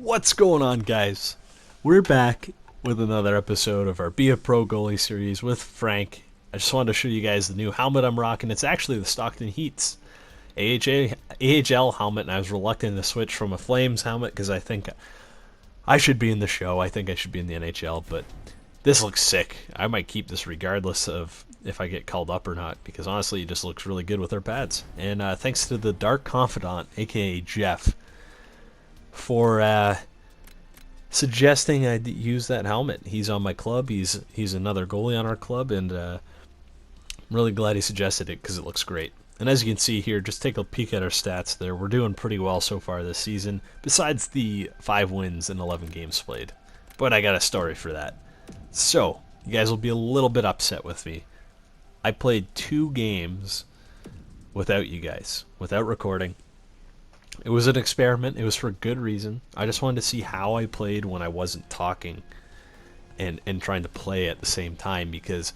What's going on, guys? We're back with another episode of our Be a Pro Goalie series with Frank. I just wanted to show you guys the new helmet I'm rocking. It's actually the Stockton Heat's AHL helmet, and I was reluctant to switch from a Flames helmet because I think I should be in the show. I think I should be in the NHL, but this looks sick. I might keep this regardless of if I get called up or not, because honestly, it just looks really good with our pads. And thanks to the Dark Confidant, aka Jeff, for suggesting I use that helmet. He's on my club. He's another goalie on our club, and I'm really glad he suggested it because it looks great. And as you can see here, just take a peek at our stats there. We're doing pretty well so far this season, besides the 5 wins and 11 games played. But I got a story for that. So, you guys will be a little bit upset with me. I played 2 games without you guys, without recording. It was an experiment. It was for good reason. I just wanted to see how I played when I wasn't talking and trying to play at the same time, because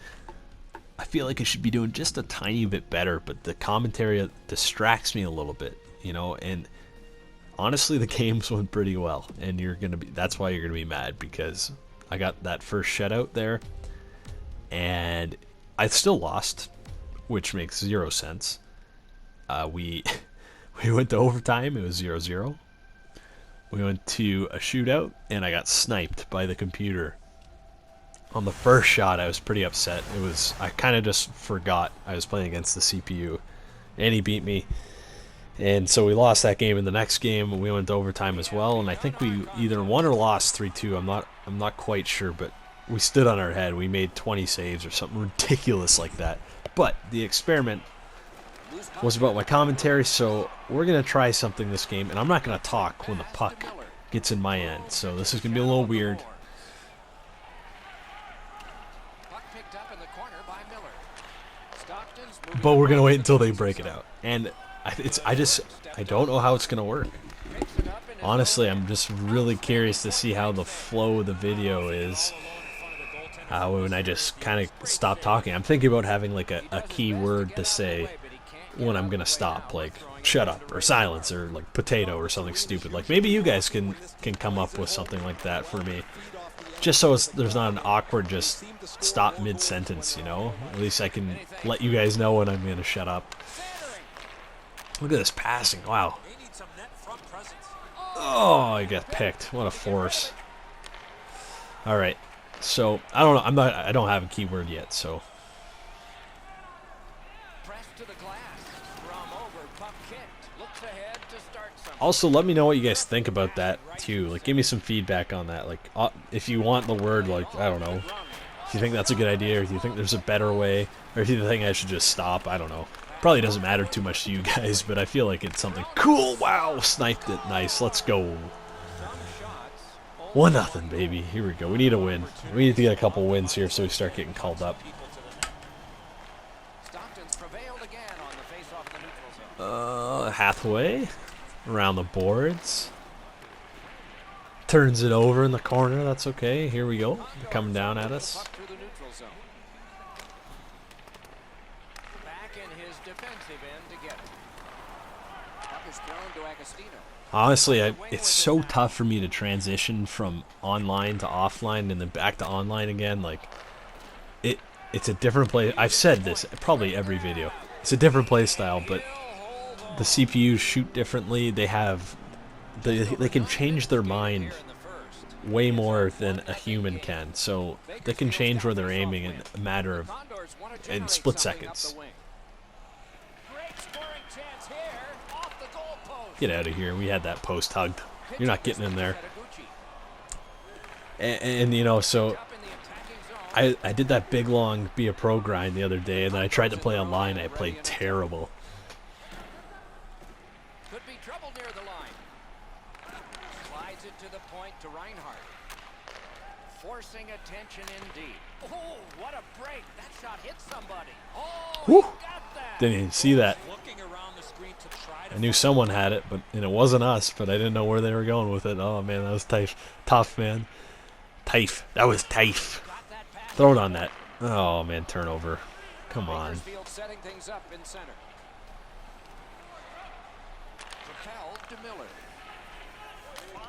I feel like I should be doing just a tiny bit better, but the commentary distracts me a little bit, you know, and honestly the games went pretty well, and that's why you're going to be mad, because I got that first shutout there and I still lost, which makes 0 sense. We went to overtime. It was 0-0. We went to a shootout, and I got sniped by the computer. On the first shot, I was pretty upset. I kind of just forgot I was playing against the CPU, and he beat me. And so we lost that game. In the next game, we went to overtime as well, and I think we either won or lost 3-2. I'm not quite sure, but we stood on our head. We made 20 saves or something ridiculous like that. But the experiment was about my commentary, so we're going to try something this game, and I'm not going to talk when the puck gets in my end, so this is going to be a little weird. But we're going to wait until they break it out, and I don't know how it's going to work. Honestly, I'm just really curious to see how the flow of the video is when I just kind of stop talking. I'm thinking about having like a key word to say when I'm gonna stop, like shut up or silence or like potato or something stupid. Like maybe you guys can come up with something like that for me, just so there's not an awkward just stop mid-sentence, you know. At least I can let you guys know when I'm gonna shut up. Look at this passing. Wow. Oh, I got picked. What a force. All right. So I don't know. I don't have a keyword yet. So. Also, let me know what you guys think about that too. Like, give me some feedback on that. Like, if you want the word, like, I don't know, if you think that's a good idea, or if you think there's a better way, or if you think I should just stop. I don't know. Probably doesn't matter too much to you guys, but I feel like it's something cool. Wow, sniped it. Nice. Let's go. 1-0, baby. Here we go. We need a win. We need to get a couple wins here so we start getting called up. Hathaway around the boards. Turns it over in the corner. That's okay. Here we go. They're coming down at us. Honestly, it's so tough for me to transition from online to offline and then back to online again. Like, it's a different play. I've said this probably every video. It's a different play style, but the CPUs shoot differently. They can change their mind way more than a human can. So they can change where they're aiming in a matter of in split seconds. Get out of here. We had that post hugged. You're not getting in there. And you know, so I did that big, long Be a Pro grind the other day, and then I tried to play online. I played terrible. Could be trouble near the line. Slides it to the point to Reinhardt. Forcing attention indeed. Oh, what a break. That shot hit somebody. Oh, he got that. Didn't even see that. I knew someone had it, and it wasn't us, but I didn't know where they were going with it. Oh, man, that was tough, man. That was tough. Throw it on that. Oh, man, turnover. Come on.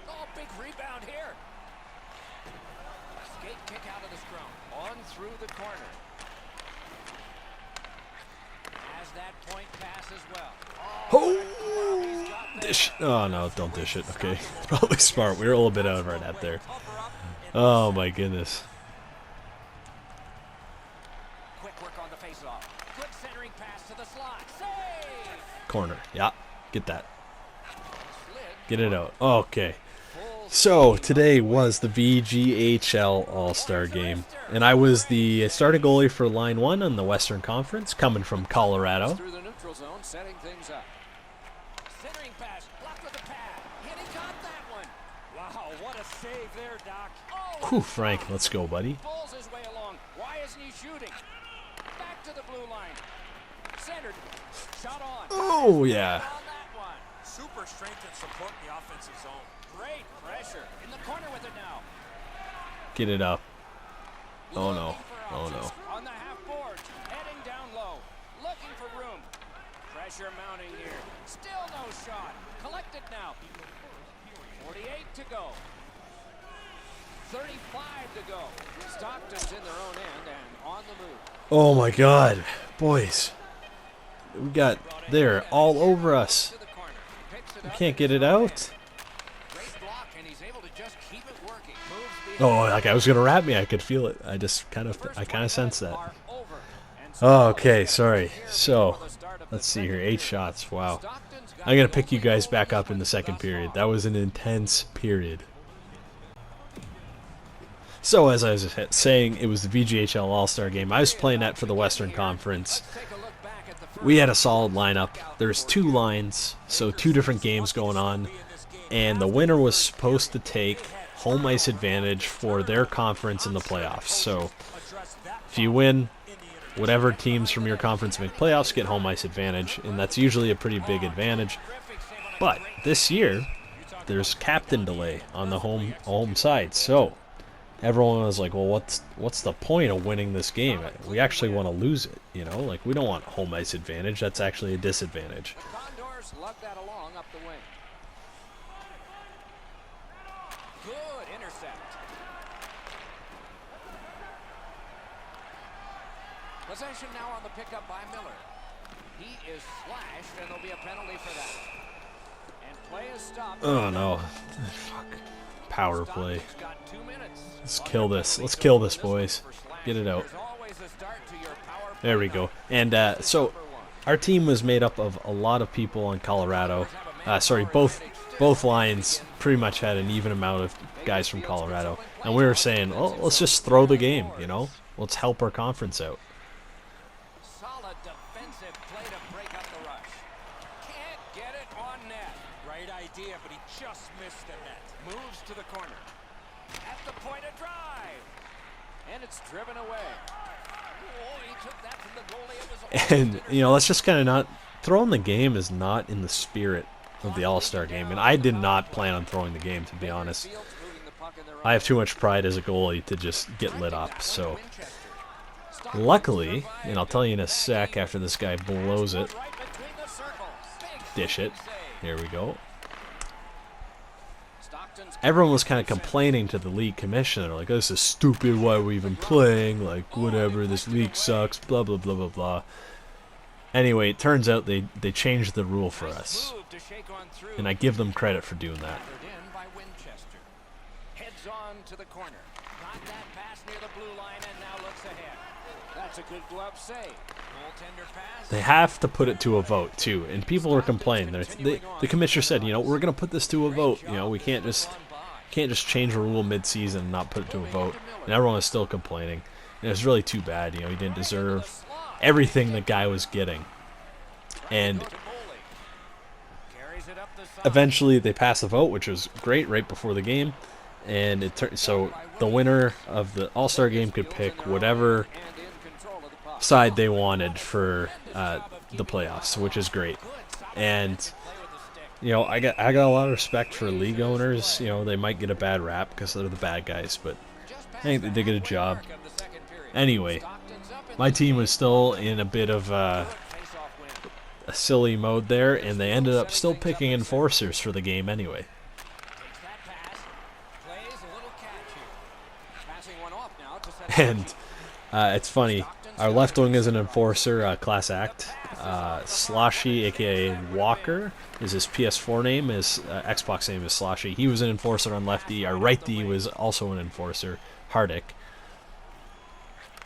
Oh, big rebound here. Skate kick out of the scrum. On through the corner. Has that point pass as well. Oh, dish. Oh, no, don't dish it. Okay. Probably smart. We were a little bit out of our net there. Oh, my goodness. Quick work on the face-off. Good centering pass to the slot. Save! Corner. Yeah. Get that. Get it out. Okay. So, today was the VGHL All-Star Game. And I was the starting goalie for Line 1 on the Western Conference, coming from Colorado. Through the neutral zone, setting things up. Centering pass, blocked with a pad. And he got that one. Wow, what a save there, Doc. Oh, Whew, Frank, let's go, buddy. pulls his way along. Why isn't he shooting? Back to the blue line. Centered. Shot on. Oh, yeah. On that one. Super strength and support in the offensive zone. Great pressure. In the corner with it now. Get it up. Oh, no. Oh, no. On the half boards. Heading down low. Looking for room. Pressure mounting here. Still no shot. Collected now. 48 to go. 35 to go. Stockton's in their own end and on the move. Oh, my God. Boys. We got there all over us. To the corner. Picks it We up. can't get it out. Great block, and he's able to just keep it working. Moves Oh, like I was going to wrap me. I could feel it. I kind of sensed that. are over. And Oh, okay. Sorry. So, let's see here. 8 shots. Wow. Stockton's got I'm going to pick you guys back up in the second period. That was an intense period. So, as I was saying, it was the VGHL All-Star Game. I was playing that for the Western Conference. take a look back at the first. We had a solid lineup. There's 2 lines, so 2 different games going on. And the winner was supposed to take home ice advantage for their conference in the playoffs. So, if you win, whatever teams from your conference make playoffs get home ice advantage, and that's usually a pretty big advantage. But this year, there's captain delay on the home side, so everyone was like, well, what's the point of winning this game? We actually want to lose it, you know? Like, we don't want home ice advantage. That's actually a disadvantage. Condors lug that along up the wing. Good intercept. Possession now on the pickup by Miller. He is slashed, and there'll be a penalty for that. And play is stopped. Oh, no. Fuck. Power play. Stockton's got 2 minutes. Let's kill this. Let's kill this, boys. Get it out. There's always a start to your power play. There we go. And so our team was made up of a lot of people on Colorado. Sorry, both lines pretty much had an even amount of guys from Colorado. And we were saying, oh, let's just throw the game, you know? Let's help our conference out. Solid defensive play to break up the rush. Can't get it on net. Right idea, but he just missed the net. Moves to the corner. At the point of drive. And it's driven away. Oh, he took that from the goalie. It was And, you know, that's just kind of not... Throwing the game is not in the spirit of the All-Star game. And I did not plan on throwing the game, to be honest. I have too much pride as a goalie to just get lit up, so... Luckily, and I'll tell you in a sec after this guy blows it, dish it, here we go. Everyone was kind of complaining to the league commissioner, like, this is stupid, why are we even playing, like, whatever, this league sucks, blah, blah, blah, blah, blah. Anyway, it turns out they changed the rule for us, and I give them credit for doing that. Heads on to the corner. Got that pass near the blue line and now looks ahead. That's a good glove save. Goaltender pass. They have to put it to a vote, too, and people were complaining. The commissioner said, you know, we're going to put this to a vote. You know, we can't just change a rule mid-season and not put it to a vote. And everyone was still complaining. And it was really too bad. You know, he didn't deserve everything the guy was getting. And eventually they passed the vote, which was great right before the game. And it so the winner of the All-Star game could pick whatever side they wanted for the playoffs, which is great. And you know, I got a lot of respect for league owners. You know, they might get a bad rap because they're the bad guys, but I think they did a good job. Anyway, my team was still in a bit of a silly mode there, and they ended up still picking enforcers for the game anyway. And it's funny. Our left wing is an enforcer, class act. Sloshy, aka Walker, is his PS4 name. His Xbox name is Sloshy. He was an enforcer on lefty. Our right D was also an enforcer, Hardick.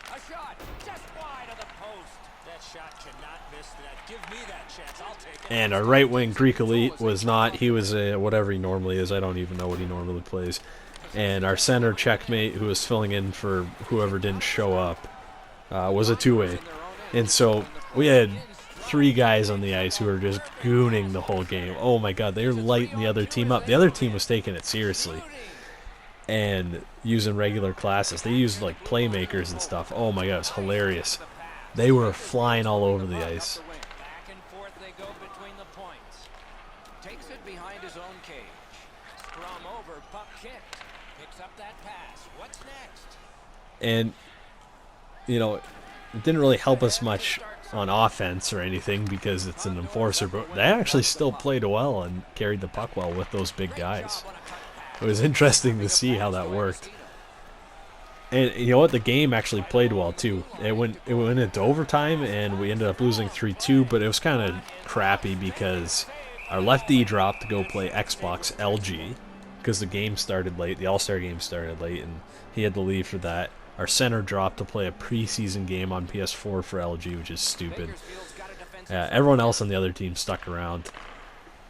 A shot just wide of the post. That shot cannot miss that. Give me that chance. I'll take it. And our right wing, Greek Elite, was not. He was a whatever he normally is. I don't even know what he normally plays. And our center, Checkmate, who was filling in for whoever didn't show up, was a two-way. And so we had 3 guys on the ice who were just gooning the whole game. Oh my god, they were lighting the other team up. The other team was taking it seriously and using regular classes. They used like playmakers and stuff. Oh my god, it was hilarious. They were flying all over the ice. Back and forth they go between the points. Takes it behind his own cage. Scrum over, puck kicked. Picks up that pass. What's next? And, you know, it didn't really help us much on offense or anything because it's an enforcer, but they actually still played well and carried the puck well with those big guys. It was interesting to see how that worked. And you know what? The game actually played well too. It went into overtime and we ended up losing 3-2, but it was kind of crappy because our lefty dropped to go play Xbox LG because the game started late. The All-Star game started late and he had to leave for that. Our center dropped to play a preseason game on PS4 for LG, which is stupid. Everyone else on the other team stuck around.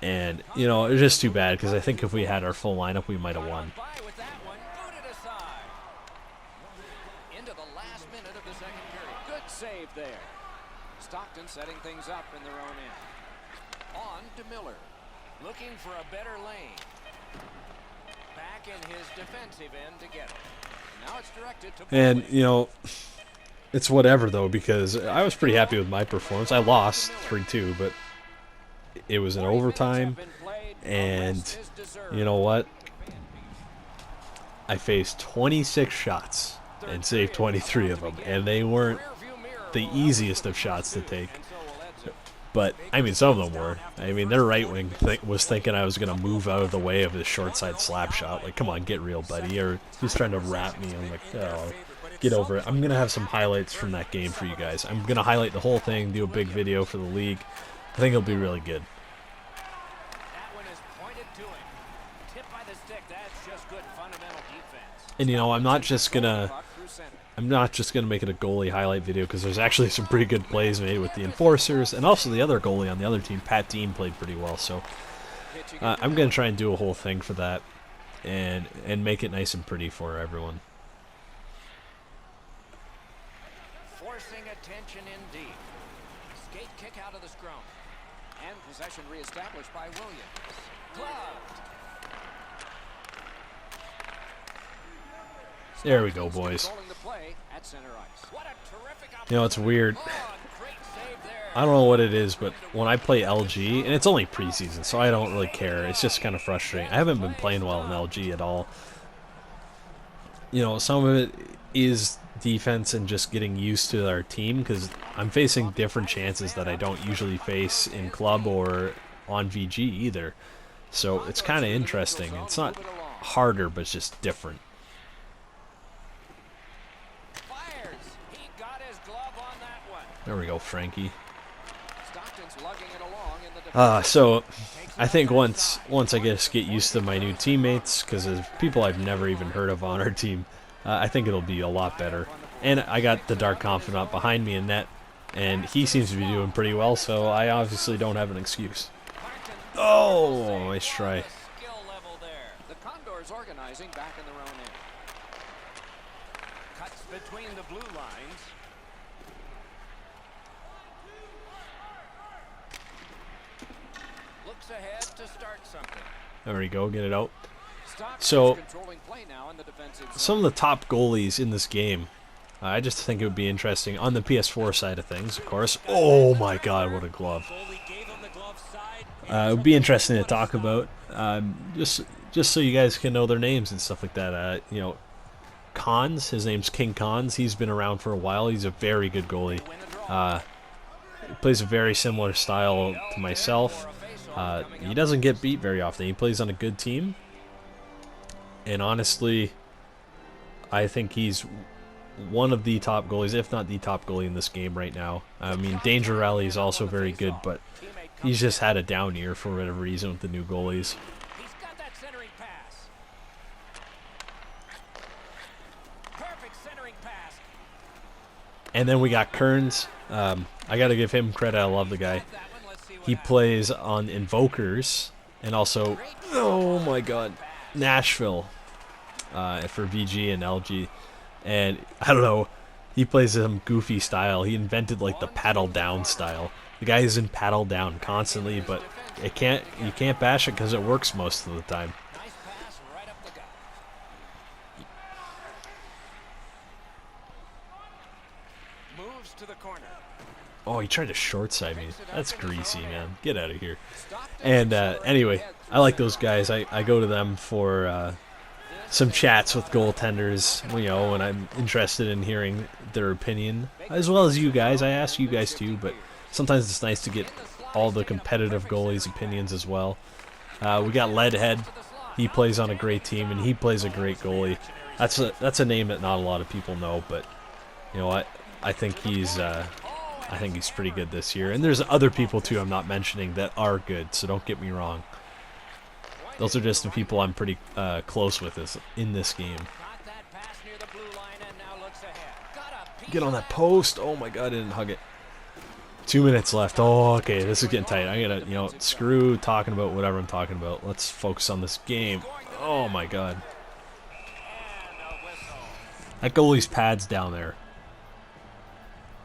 And, you know, it was just too bad because I think if we had our full lineup, we might have won. Into the last minute of the second period. Good save there. Stockton setting things up in their own end. On to Miller. Looking for a better lane. Back in his defensive end to get it. Now it's directed to And, you know, it's whatever, though, because I was pretty happy with my performance. I lost 3-2, but it was in overtime. And, you know what? I faced 26 shots and saved 23 of them. And they weren't the easiest of shots to take. But, I mean, some of them were. I mean, their right wing was thinking I was going to move out of the way of his short side slap shot. Like, come on, get real, buddy. Or he's trying to wrap me. I'm like, oh, get over it. I'm going to have some highlights from that game for you guys. I'm going to highlight the whole thing, do a big video for the league. I think it'll be really good. That one is pointed to him. Tipped by the stick. That's just good fundamental defense. And, you know, I'm not just going to make it a goalie highlight video because there's actually some pretty good plays made with the enforcers and also the other goalie on the other team, Pat Dean, played pretty well. So I'm going to try and do a whole thing for that and make it nice and pretty for everyone. Forcing attention indeed. Skate kick out of the scrum. And possession reestablished by Williams. Gloved. There we go, boys. Controlling the play at center ice. What a terrific You know, it's weird. Oh, great save there. I don't know what it is, but when I play LG, and it's only preseason, so I don't really care. It's just kind of frustrating. I haven't been playing well in LG at all. You know, some of it is defense and just getting used to our team because I'm facing different chances that I don't usually face in club or on VG either. So it's kind of interesting. It's not harder, but it's just different. There we go, Frankie. So I think once I get used to my new teammates, because there's people I've never even heard of on our team, I think it'll be a lot better. And I got the Dark Confidant behind me in net, and he seems to be doing pretty well, so I obviously don't have an excuse. Oh, nice try. The Condors organizing back in their own end. Cuts between the blue lines. Looks ahead to start something. There we go, get it out. So, some of the top goalies in this game, I just think it would be interesting on the PS4 side of things, of course. Oh my god, what a glove. It would be interesting to talk about, just so you guys can know their names and stuff like that. You know, Cons, his name's King Cons, he's been around for a while, he's a very good goalie. He plays a very similar style to myself. He doesn't get beat very often, he plays on a good team. And honestly, I think he's one of the top goalies, if not the top goalie in this game right now. I mean, Danger Rally is also very good, but he's just had a down year for whatever reason with the new goalies. He's got that centering pass. Perfect centering pass. And then we got Kearns. I got to give him credit. I love the guy. He plays on Invokers and also, oh my god, Nashville for VG and LG. And I don't know, he plays some goofy style. He invented like the paddle down style. The guy is in paddle down constantly, but you can't bash it because it works most of the time. Nice pass right up the gut. Moves to the corner. Oh, he tried to short side me. That's greasy, man. Get out of here. And anyway, I like those guys. I go to them for some chats with goaltenders, you know, when I'm interested in hearing their opinion, as well as you guys. I ask you guys too, but sometimes it's nice to get all the competitive goalies' opinions as well. We got Leadhead. He plays on a great team, and he plays a great goalie. That's a name that not a lot of people know, but you know what? I think he's pretty good this year. And there's other people too I'm not mentioning that are good, so don't get me wrong. Those are just the people I'm pretty close with in this game. Get on that post. Oh my god, I didn't hug it. 2 minutes left. Oh, okay, this is getting tight. I'm gonna, you know, screw talking about whatever I'm talking about. Let's focus on this game. Oh my god. That goalie's pads down there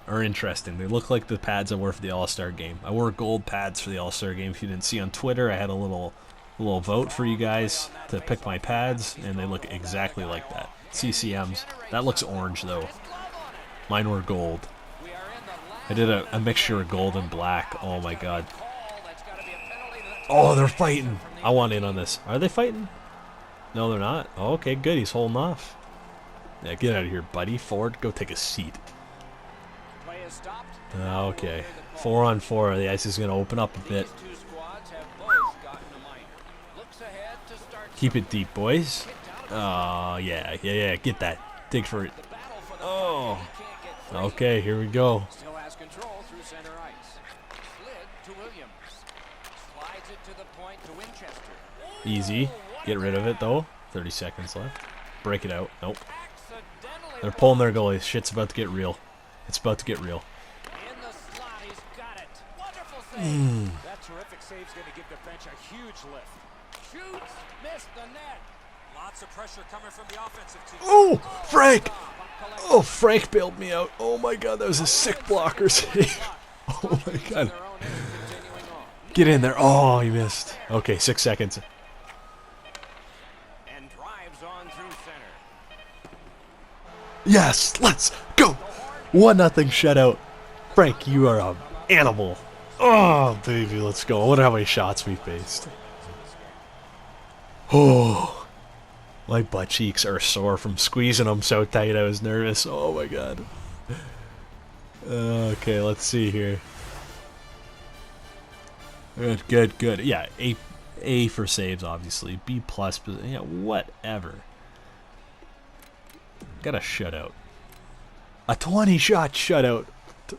are interesting. They look like the pads I wore for the All-Star game. I wore gold pads for the All-Star game. If you didn't see on Twitter, I had a little vote for you guys to pick my pads, and they look exactly like that. CCMs. That looks orange though. Mine were gold. I did a mixture of gold and black. Oh my god. Oh, they're fighting. I want in on this. Are they fighting? No, they're not. Oh, okay, good. He's holding off. Yeah, get out of here, buddy. Ford, go take a seat. Okay. 4-on-4. The ice is going to open up a bit. Keep it deep, boys. Oh, yeah. Get that. Dig for it. Oh. Okay, here we go. Still has control through center ice. Slid to Williams. Slides it to the point to Winchester. Easy. Get rid of it, though. 30 seconds left. Break it out. Nope. They're pulling their goalies. Shit's about to get real. It's about to get real. In the slot, he's got it. Wonderful save. That terrific save's going to give the bench a huge lift. Shoots, missed the net. Lots of pressure coming from the offensive team. Oh, Frank! Oh, Frank bailed me out. Oh my god, that was a sick blocker save. Oh my god. Get in there. Oh, he missed. Okay, 6 seconds. And drives on through center. Yes, let's go. 1-0 shutout. Frank, you are an animal. Oh, baby, let's go. I wonder how many shots we faced. Oh. My butt cheeks are sore from squeezing them so tight I was nervous. Oh my god. Okay, let's see here. Good. Yeah, A for saves, obviously. B plus, yeah, whatever. Got a shutout. A 20-shot shutout.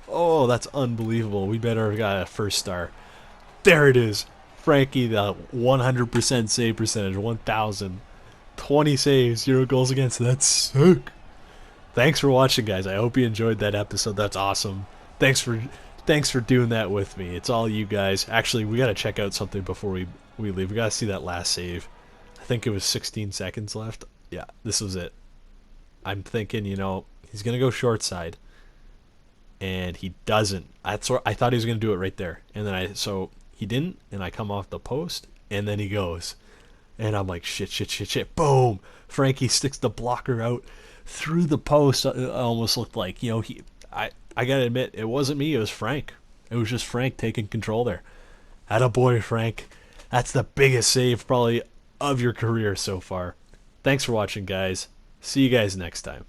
Oh, that's unbelievable. We better have got a first star. There it is. Frankie, the 100% save percentage, 1,000. 20 saves, 0 goals against. That's sick. Thanks for watching, guys. I hope you enjoyed that episode. That's awesome. Thanks for doing that with me. It's all you guys. Actually, we got to check out something before we leave. We got to see that last save. I think it was 16 seconds left. Yeah, this was it. I'm thinking, you know, he's going to go short side. And he doesn't. I thought he was going to do it right there. And then so he didn't, and I come off the post, and then he goes. And I'm like, shit. Boom! Frankie sticks the blocker out through the post. It almost looked like, you know, I gotta admit, it wasn't me, it was Frank. It was just Frank taking control there. Attaboy, Frank. That's the biggest save probably of your career so far. Thanks for watching, guys. See you guys next time.